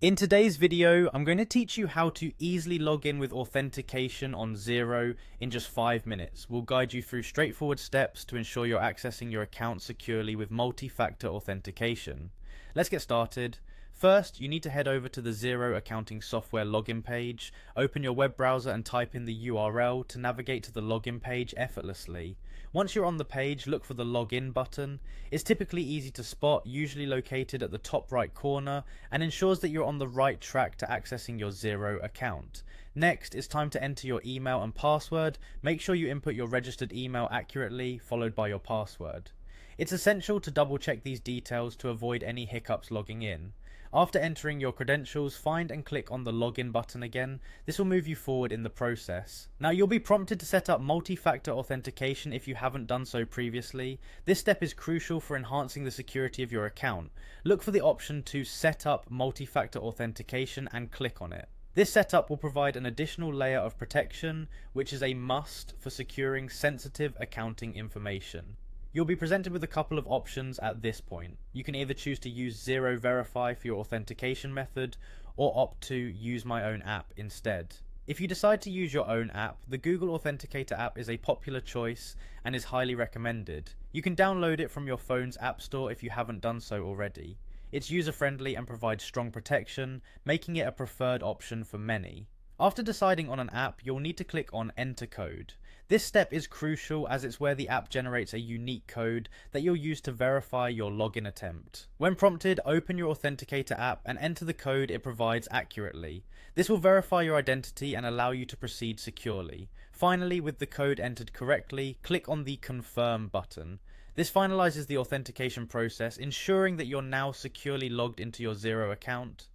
In today's video, I'm going to teach you how to easily log in with authentication on Xero in just 5 minutes. We'll guide you through straightforward steps to ensure you're accessing your account securely with multi-factor authentication. Let's get started. First, you need to head over to the Xero accounting software login page, open your web browser and type in the URL to navigate to the login page effortlessly. Once you're on the page, look for the login button. It's typically easy to spot, usually located at the top right corner, and ensures that you're on the right track to accessing your Xero account. Next, it's time to enter your email and password. Make sure you input your registered email accurately, followed by your password. It's essential to double check these details to avoid any hiccups logging in. After entering your credentials, find and click on the login button again. This will move you forward in the process. Now you'll be prompted to set up multi-factor authentication if you haven't done so previously. This step is crucial for enhancing the security of your account. Look for the option to set up multi-factor authentication and click on it. This setup will provide an additional layer of protection, which is a must for securing sensitive accounting information. You'll be presented with a couple of options at this point. You can either choose to use Xero Verify for your authentication method, or opt to use my own app instead. If you decide to use your own app, the Google Authenticator app is a popular choice and is highly recommended. You can download it from your phone's app store if you haven't done so already. It's user-friendly and provides strong protection, making it a preferred option for many. After deciding on an app, you'll need to click on Enter Code. This step is crucial as it's where the app generates a unique code that you'll use to verify your login attempt. When prompted, open your Authenticator app and enter the code it provides accurately. This will verify your identity and allow you to proceed securely. Finally, with the code entered correctly, click on the Confirm button. This finalizes the authentication process, ensuring that you're now securely logged into your Xero account.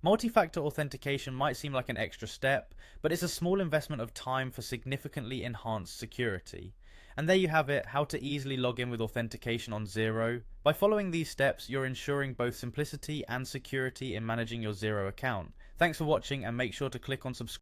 Multi-factor authentication might seem like an extra step, but it's a small investment of time for significantly enhanced security. And there you have it, how to easily log in with authentication on Xero. By following these steps, you're ensuring both simplicity and security in managing your Xero account. Thanks for watching and make sure to click on subscribe